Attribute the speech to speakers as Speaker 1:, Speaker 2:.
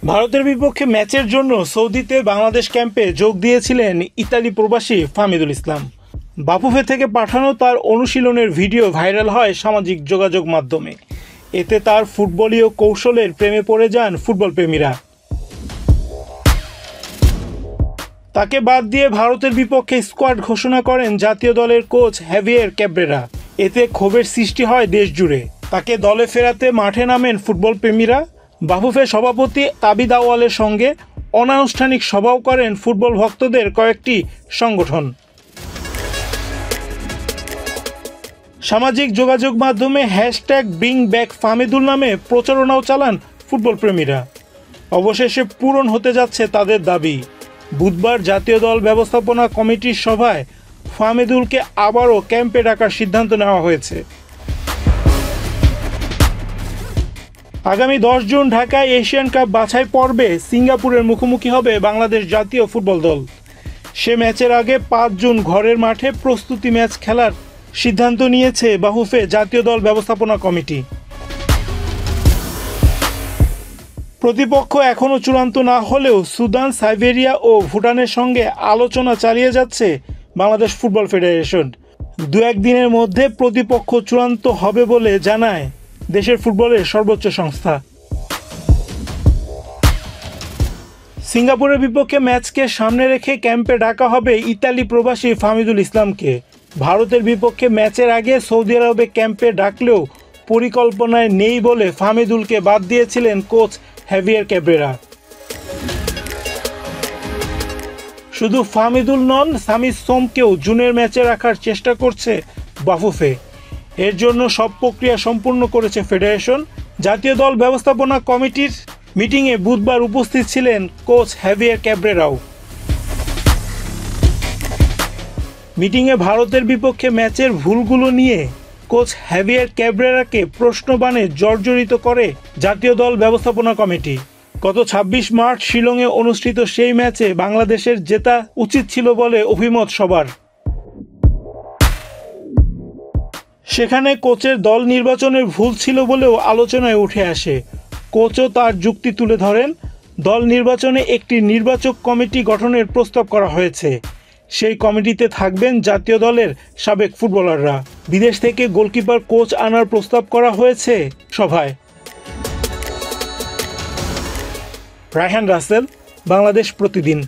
Speaker 1: ভারতের বিপক্ষে ম্যাচের জন্য সৌদিতে বাংলাদেশ ক্যাম্পে যোগ দিয়েছিলেন ইতালি প্রবাসী ফাহমিদুল ইসলাম। বাফুফে থেকে পাঠানো তার অনুশীলনের ভিডিও ভাইরাল হয় সামাজিক যোগাযোগ মাধ্যমে। এতে তার ফুটবলীয় কৌশলের প্রেমে পড়ে যান ফুটবল প্রেমীরা। তাকে বাদ দিয়ে ভারতের বিপক্ষে স্কোয়াড ঘোষণা করেন জাতীয় দলের কোচ হ্যাভিয়ের ক্যাব্রেরা। এতে ক্ষোভের সৃষ্টি হয় দেশ জুড়ে। তাকে দলে ফেরাতে মাঠে নামেন ফুটবল প্রেমীরা। বাফুফে সভাপতি তাবিদ আউয়ালের সঙ্গে অনানুষ্ঠানিক সভাও করেন ফুটবল ভক্তদের কয়েকটি সংগঠন। সামাজিক যোগাযোগ মাধ্যমে #ব্রিং ব্যাক ফাহমিদুল নামে প্রচারণাও চালান ফুটবল প্রেমীরা। অবশেষে পূরণ হতে যাচ্ছে তাদের দাবি। বুধবার জাতীয় দল ব্যবস্থাপনা কমিটির সভায় ফাহমিদুলকে আবারও ক্যাম্পে ডাকার সিদ্ধান্ত নেওয়া হয়েছে। আগামী 10 জুন ঢাকায় এশিয়ান কাপ বাছাই পর্বে সিঙ্গাপুরের মুখোমুখি হবে বাংলাদেশ জাতীয় ফুটবল দল। সে ম্যাচের আগে 5 জুন ঘরের মাঠে প্রস্তুতি ম্যাচ খেলার সিদ্ধান্ত নিয়েছে বাফুফে জাতীয় দল ব্যবস্থাপনা কমিটি। প্রতিপক্ষ এখনও চূড়ান্ত না হলেও সুদান, সাইবেরিয়া ও ভুটানের সঙ্গে আলোচনা চালিয়ে যাচ্ছে বাংলাদেশ ফুটবল ফেডারেশন। 2-1 দিনের মধ্যে প্রতিপক্ষ চূড়ান্ত হবে বলে জানায় দেশের ফুটবলের সর্বোচ্চ সংস্থা। সিঙ্গাপুরের বিপক্ষে ম্যাচকে সামনে রেখে ক্যাম্পে ডাকা হবে ইতালি প্রবাসী ফাহমিদুল ইসলামকে। ভারতের বিপক্ষে ম্যাচের আগে সৌদি আরবে ক্যাম্পে ডাকলেও পরিকল্পনায় নেই বলে ফাহমিদুলকে বাদ দিয়েছিলেন কোচ হ্যাভিয়ের ক্যাব্রেরা। শুধু ফাহমিদুল নন, সামি সোমকেও জুনের ম্যাচে রাখার চেষ্টা করছে বাফুফে। এর জন্য সব প্রক্রিয়া সম্পূর্ণ করেছে ফেডারেশন। জাতীয় দল ব্যবস্থাপনা কমিটির মিটিংয়ে বুধবার উপস্থিত ছিলেন কোচ হ্যাভিয়ের ক্যাব্রেরাও। মিটিংয়ে ভারতের বিপক্ষে ম্যাচের ভুলগুলো নিয়ে কোচ হ্যাভিয়ের ক্যাব্রেরাকে প্রশ্নবাণে জর্জরিত করে জাতীয় দল ব্যবস্থাপনা কমিটি। গত 26 মার্চ শিলংয়ে অনুষ্ঠিত সেই ম্যাচে বাংলাদেশের জেতা উচিত ছিল বলে অভিমত সবার। সেখানে কোচের দল নির্বাচনের ভুল ছিল বলেও আলোচনায় উঠে আসে। কোচও তার যুক্তি তুলে ধরেন। দল নির্বাচনে একটি নির্বাচক কমিটি গঠনের প্রস্তাব করা হয়েছে। সেই কমিটিতে থাকবেন জাতীয় দলের সাবেক ফুটবলাররা। বিদেশ থেকে গোলকিপার কোচ আনার প্রস্তাব করা হয়েছে সভায়। রায়হান রাসেল, বাংলাদেশ প্রতিদিন।